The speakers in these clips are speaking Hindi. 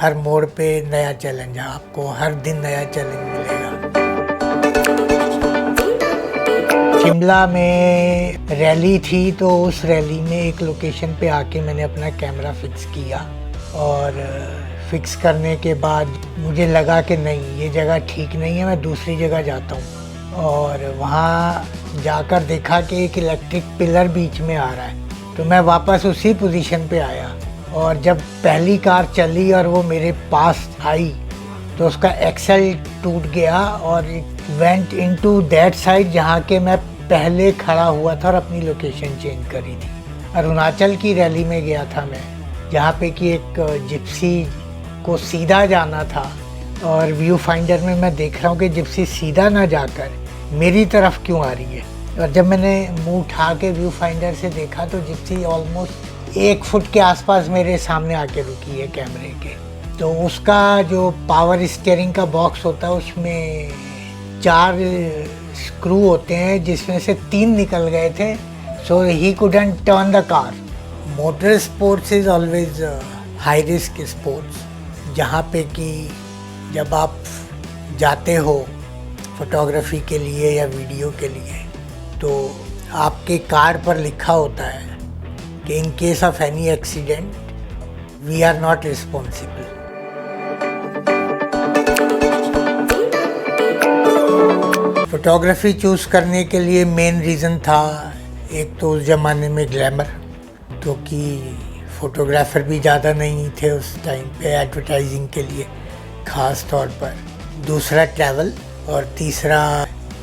हर मोड़ पे नया चैलेंज है, आपको हर दिन नया चैलेंज मिलेगा। शिमला में रैली थी, तो उस रैली में एक लोकेशन पे आके मैंने अपना कैमरा फिक्स किया और फिक्स करने के बाद मुझे लगा कि नहीं, ये जगह ठीक नहीं है, मैं दूसरी जगह जाता हूँ। और वहाँ जाकर देखा कि एक इलेक्ट्रिक पिलर बीच में आ रहा है, तो मैं वापस उसी पोजीशन पे आया। और जब पहली कार चली और वो मेरे पास आई तो उसका एक्सेल टूट गया और it went into that side जहाँ के मैं पहले खड़ा हुआ था और अपनी लोकेशन चेंज करी थी। अरुणाचल की रैली में गया था मैं, जहाँ पे कि एक जिप्सी को सीधा जाना था और व्यू फाइंडर में मैं देख रहा हूँ कि जिप्सी सीधा ना जाकर मेरी तरफ क्यों आ रही है। और जब मैंने मुंह उठा के व्यू फाइंडर से देखा तो जिप्सी ऑलमोस्ट 1 फुट के आसपास मेरे सामने आके रुकी है कैमरे के। तो उसका जो पावर स्टीयरिंग का बॉक्स होता है उसमें 4 स्क्रू होते हैं, जिसमें से 3 निकल गए थे, so he couldn't turn the car. Motor sports is always high risk sports, जहाँ पे कि जब आप जाते हो फोटोग्राफी के लिए या वीडियो के लिए, तो आपके कार्ड पर लिखा होता है कि in case of any accident we are not responsible. Photography choose करने के लिए मेन रीज़न था, एक तो उस ज़माने में ग्लैमर, क्योंकि फोटोग्राफर भी ज़्यादा नहीं थे उस टाइम पे एडवर्टाइजिंग के लिए ख़ास तौर पर। दूसरा ट्रैवल और तीसरा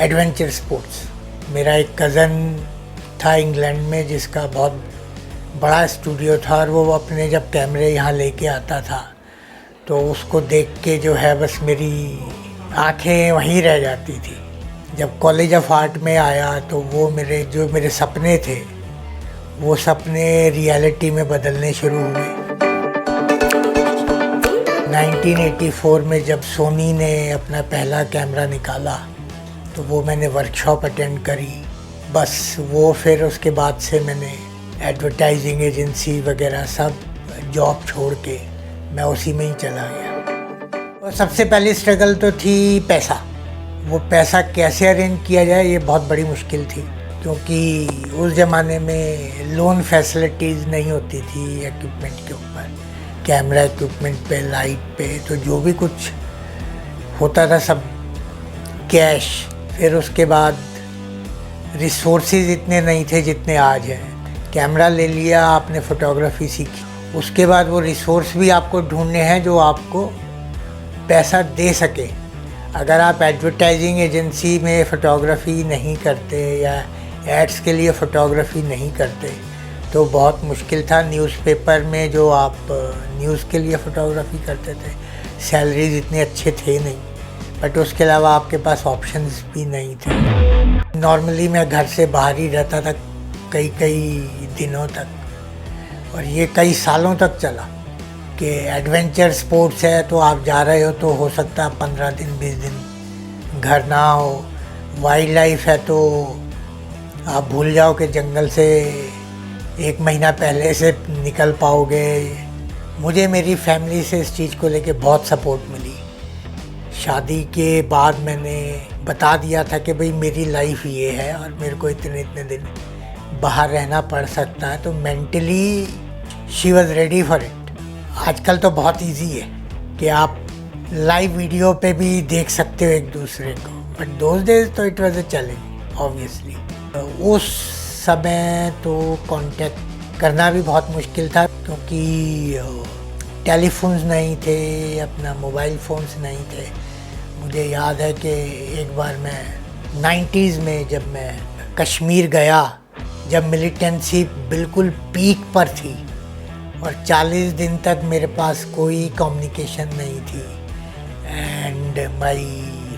एडवेंचर स्पोर्ट्स। मेरा एक कज़न था इंग्लैंड में जिसका बहुत बड़ा स्टूडियो था और वो अपने जब कैमरे यहाँ लेके आता था तो उसको देख के जो है बस मेरी आंखें वहीं रह जाती थी। जब कॉलेज ऑफ आर्ट में आया तो वो मेरे सपने थे वो सपने रियलिटी में बदलने शुरू हुए। 1984 में जब सोनी ने अपना पहला कैमरा निकाला तो वो मैंने वर्कशॉप अटेंड करी। बस वो फिर उसके बाद से मैंने एडवर्टाइजिंग एजेंसी वगैरह सब जॉब छोड़ के मैं उसी में ही चला गया। और सबसे पहली स्ट्रगल तो थी पैसा। वो पैसा कैसे अरेंज किया जाए ये बहुत बड़ी मुश्किल थी, क्योंकि उस ज़माने में लोन फैसिलिटीज़ नहीं होती थी इक्विपमेंट के ऊपर, कैमरा इक्विपमेंट पे, लाइट पे, तो जो भी कुछ होता था सब कैश। फिर उसके बाद रिसोर्सेज इतने नहीं थे जितने आज हैं। कैमरा ले लिया, आपने फ़ोटोग्राफी सीखी, उसके बाद वो रिसोर्स भी आपको ढूंढने हैं जो आपको पैसा दे सके। अगर आप एडवर्टाइजिंग एजेंसी में फ़ोटोग्राफी नहीं करते या एड्स के लिए फ़ोटोग्राफी नहीं करते तो बहुत मुश्किल था। न्यूज़पेपर में जो आप न्यूज़ के लिए फ़ोटोग्राफी करते थे, सैलरीज इतने अच्छे थे नहीं, बट उसके अलावा आपके पास ऑप्शंस भी नहीं थे। नॉर्मली मैं घर से बाहर ही रहता था कई दिनों तक, और ये कई सालों तक चला कि एडवेंचर स्पोर्ट्स है तो आप जा रहे हो तो हो सकता है 15 दिन 20 दिन घर ना हो। वाइल्ड लाइफ है तो आप भूल जाओ कि जंगल से 1 महीना पहले से निकल पाओगे। मुझे मेरी फैमिली से इस चीज़ को लेके बहुत सपोर्ट मिली। शादी के बाद मैंने बता दिया था कि भाई मेरी लाइफ ये है और मेरे को इतने दिन बाहर रहना पड़ सकता है, तो mentally she was ready for it. आजकल तो बहुत इजी है कि आप लाइव वीडियो पे भी देख सकते हो एक दूसरे को, बट दोज डेज तो it was a challenge obviously. उस समय तो कांटेक्ट करना भी बहुत मुश्किल था, क्योंकि टेलीफोन्स नहीं थे, अपना मोबाइल फ़ोन्स नहीं थे। मुझे याद है कि एक बार मैं 90s में जब मैं कश्मीर गया, जब मिलिटेंसी बिल्कुल पीक पर थी और 40 दिन तक मेरे पास कोई कम्युनिकेशन नहीं थी, and my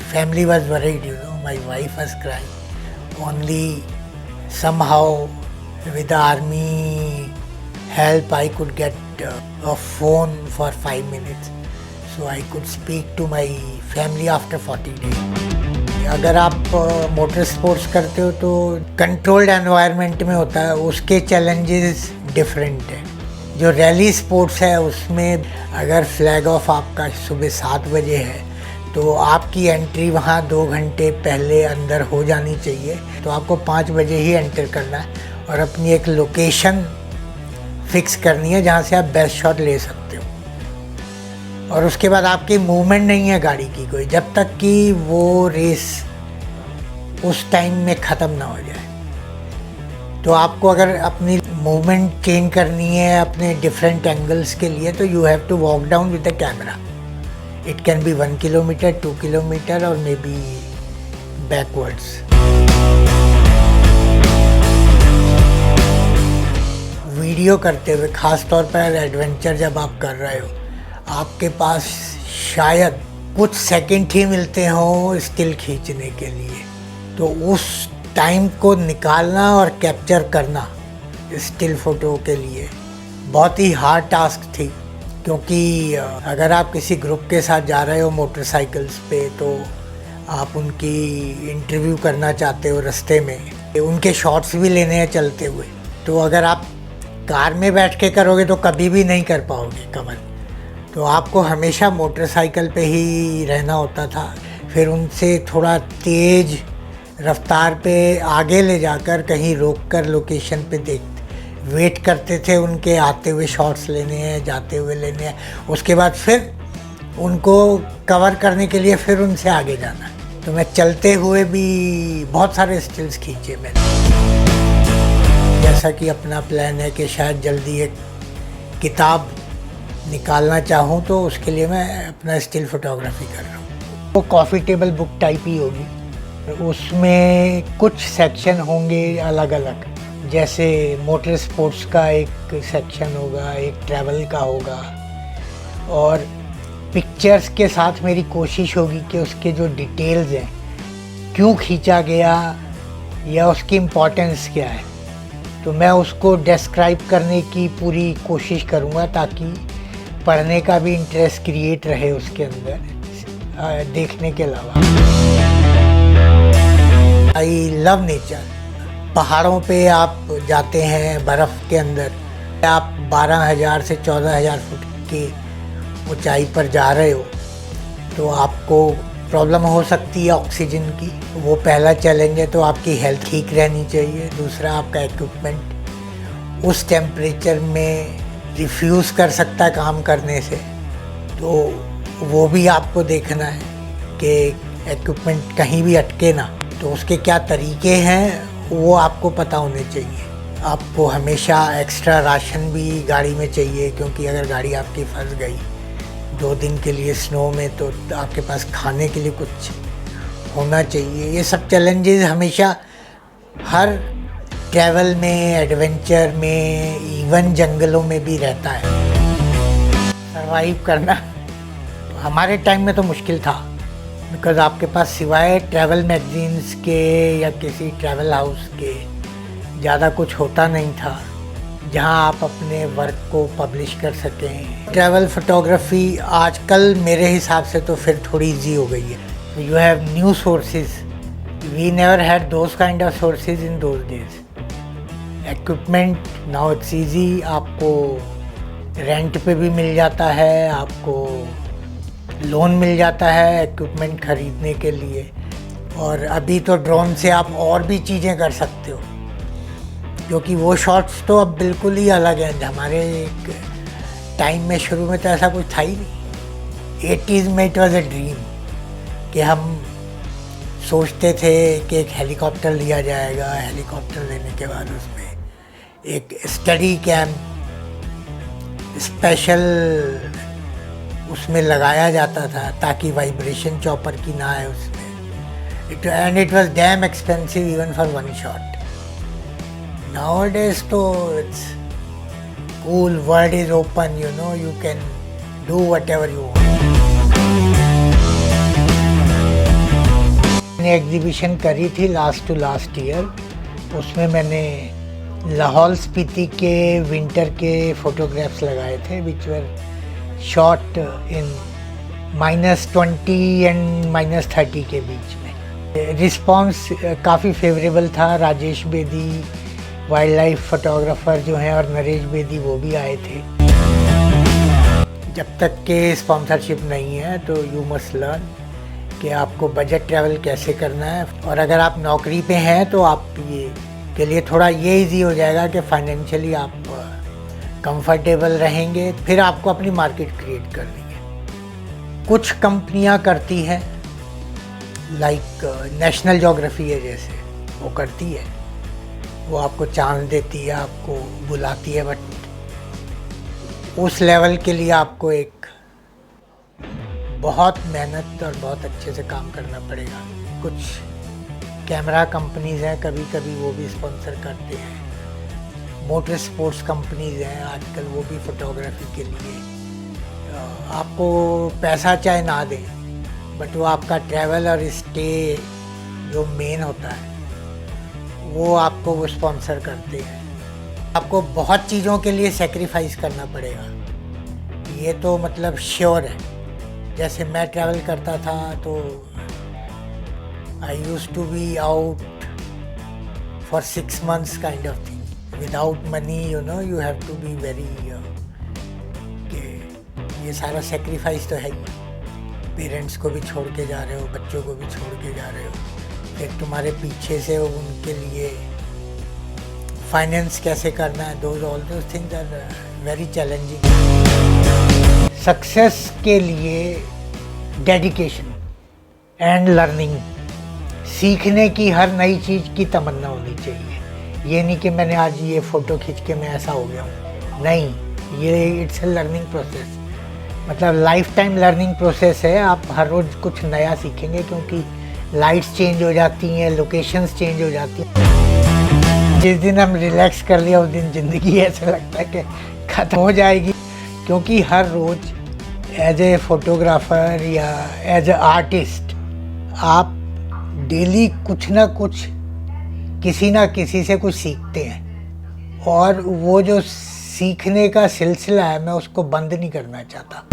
family was worried, you know, my wife was crying. Only somehow with army help I could get a phone for 5 minutes, so I could speak to my family after 40 days. अगर आप मोटर स्पोर्ट्स करते हो तो कंट्रोल्ड एनवायरनमेंट में होता है, उसके चैलेंजेस डिफरेंट है। जो रैली स्पोर्ट्स है उसमें अगर फ्लैग ऑफ आपका सुबह 7 बजे है तो आपकी एंट्री वहाँ 2 घंटे पहले अंदर हो जानी चाहिए। तो आपको 5 बजे ही एंटर करना है और अपनी एक लोकेशन फिक्स करनी है जहाँ से आप बेस्ट शॉट ले सकते हो। और उसके बाद आपकी मूवमेंट नहीं है गाड़ी की कोई, जब तक कि वो रेस उस टाइम में ख़त्म ना हो जाए। तो आपको अगर अपनी मूवमेंट चेंज करनी है अपने डिफरेंट एंगल्स के लिए तो you have to walk down with the camera. It can be 1 kilometre 2 kilometre और मे बी बैकवर्ड्स। वीडियो करते हुए ख़ास तौर पर एडवेंचर जब आप कर रहे हो, आपके पास शायद कुछ सेकंड ही मिलते हों स्टिल खींचने के लिए। तो उस टाइम को निकालना और कैप्चर करना स्टिल फ़ोटो के लिए बहुत ही हार्ड टास्क थी, क्योंकि अगर आप किसी ग्रुप के साथ जा रहे हो मोटरसाइकिल्स पे तो आप उनकी इंटरव्यू करना चाहते हो रास्ते में, उनके शॉट्स भी लेने हैं चलते हुए। तो अगर आप कार में बैठ के करोगे तो कभी भी नहीं कर पाओगे कवर। तो आपको हमेशा मोटरसाइकिल पे ही रहना होता था। फिर उनसे थोड़ा तेज़ रफ्तार पे आगे ले जाकर कहीं रोककर लोकेशन पे वेट करते थे, उनके आते हुए शॉट्स लेने हैं, जाते हुए लेने हैं। उसके बाद फिर उनको कवर करने के लिए फिर उनसे आगे जाना है। तो मैं चलते हुए भी बहुत सारे स्टिल्स खींचे मैंने। जैसा कि अपना प्लान है कि शायद जल्दी एक किताब निकालना चाहूँ, तो उसके लिए मैं अपना स्टिल फोटोग्राफी कर रहा हूँ। वो कॉफ़ी टेबल बुक टाइप ही होगी। उसमें कुछ सेक्शन होंगे अलग अलग, जैसे मोटर स्पोर्ट्स का एक सेक्शन होगा, एक ट्रैवल का होगा, और पिक्चर्स के साथ मेरी कोशिश होगी कि उसके जो डिटेल्स हैं, क्यों खींचा गया या उसकी इम्पोर्टेंस क्या है, तो मैं उसको डिस्क्राइब करने की पूरी कोशिश करूँगा ताकि पढ़ने का भी इंटरेस्ट क्रिएट रहे उसके अंदर देखने के अलावा। I love nature. पहाड़ों पे आप जाते हैं बर्फ़ के अंदर, आप 12,000 से 14,000 फुट की ऊंचाई पर जा रहे हो तो आपको प्रॉब्लम हो सकती है ऑक्सीजन की। वो पहला चैलेंज है। तो आपकी हेल्थ ठीक रहनी चाहिए। दूसरा, आपका इक्विपमेंट उस टेम्परेचर में रिफ्यूज़ कर सकता है काम करने से, तो वो भी आपको देखना है कि इक्विपमेंट कहीं भी अटके ना। तो उसके क्या तरीके हैं वो आपको पता होने चाहिए। आपको हमेशा एक्स्ट्रा राशन भी गाड़ी में चाहिए, क्योंकि अगर गाड़ी आपकी फंस गई 2 दिन के लिए स्नो में तो आपके पास खाने के लिए कुछ होना चाहिए। ये सब चैलेंजेस हमेशा हर ट्रैवल में, एडवेंचर में, इवन जंगलों में भी रहता है। सर्वाइव करना हमारे टाइम में तो मुश्किल था, बिकॉज़ आपके पास सिवाय ट्रैवल मैगजीन्स के या किसी ट्रैवल हाउस के ज़्यादा कुछ होता नहीं था जहां आप अपने वर्क को पब्लिश कर सकें। ट्रैवल फोटोग्राफी आजकल मेरे हिसाब से तो फिर थोड़ी ईजी हो गई है। You have new sources, we never had those kind of sources in those days. Equipment now it's easy, आपको रेंट पे भी मिल जाता है, आपको लोन मिल जाता है इक्विपमेंट ख़रीदने के लिए। और अभी तो ड्रोन से आप और भी चीज़ें कर सकते हो, क्योंकि वो शॉट्स तो अब बिल्कुल ही अलग हैं। हमारे एक टाइम में शुरू में तो ऐसा कुछ था ही नहीं। 80s में इट वॉज अ ड्रीम कि हम सोचते थे कि एक हेलीकॉप्टर लिया जाएगा, हेलीकॉप्टर लेने के बाद उसमें एक स्टडी कैम्प स्पेशल उसमें लगाया जाता था ताकि वाइब्रेशन चॉपर की ना आए उसमें। And it was damn expensive even for one shot. Nowadays तो it's cool, world is open, you know, you can do whatever you want. मैंने एग्जीबिशन करी थी लास्ट टू लास्ट ईयर। उसमें मैंने लाहौल स्पीति के विंटर के फोटोग्राफ्स लगाए थे, विच वर शॉट इन -20 एंड -30 के बीच में। रिस्पॉन्स काफ़ी फेवरेबल था। Rajesh Bedi wild life photographer जो हैं और नरेश बेदी वो भी आए थे। जब तक के स्पॉन्सरशिप नहीं है तो यू मस्ट लर्न कि आपको बजट ट्रैवल कैसे करना है। और अगर आप नौकरी पे हैं तो आप ये के लिए थोड़ा ये इजी हो जाएगा कि फाइनेंशियली आप कंफर्टेबल रहेंगे। फिर आपको अपनी मार्केट क्रिएट करनी है। कुछ कंपनियां करती हैं, लाइक नेशनल ज्योग्राफी है जैसे, वो करती है, वो आपको चांस देती है, आपको बुलाती है, बट उस लेवल के लिए आपको एक बहुत मेहनत और बहुत अच्छे से काम करना पड़ेगा। कुछ कैमरा कंपनीज़ हैं, कभी कभी वो भी स्पॉन्सर करते हैं। मोटर स्पोर्ट्स कंपनीज़ हैं आजकल, वो भी फोटोग्राफी के लिए आपको पैसा चाहे ना दें, बट वो आपका ट्रैवल और स्टे जो मेन होता है वो आपको वो स्पॉन्सर करते हैं। आपको बहुत चीज़ों के लिए सेक्रीफाइस करना पड़ेगा, ये तो मतलब श्योर है। जैसे मैं ट्रैवल करता था तो I used to be out for 6 months kind of thing without money, you know, you have to be very ये सारा सेक्रीफाइस तो है ही। पेरेंट्स को भी छोड़ के जा रहे हो, बच्चों को भी छोड़ के जा रहे हो, फिर तुम्हारे पीछे से उनके लिए फाइनेंस कैसे करना है, all those things are very challenging. Success के लिए डेडिकेशन एंड लर्निंग, सीखने की हर नई चीज़ की तमन्ना होनी चाहिए। ये नहीं कि मैंने आज ये फ़ोटो खींच के मैं ऐसा हो गया हूँ, नहीं, ये इट्स ए लर्निंग प्रोसेस, मतलब लाइफ टाइम लर्निंग प्रोसेस है। आप हर रोज़ कुछ नया सीखेंगे क्योंकि लाइट्स चेंज हो जाती हैं, लोकेशंस चेंज हो जाती हैं। जिस दिन हम रिलैक्स कर लिया उस दिन ज़िंदगी ऐसा लगता है कि ख़त्म हो जाएगी, क्योंकि हर रोज़ एज ए फोटोग्राफर या एज ए आर्टिस्ट आप डेली कुछ ना कुछ किसी ना किसी से कुछ सीखते हैं, और वो जो सीखने का सिलसिला है मैं उसको बंद नहीं करना चाहता।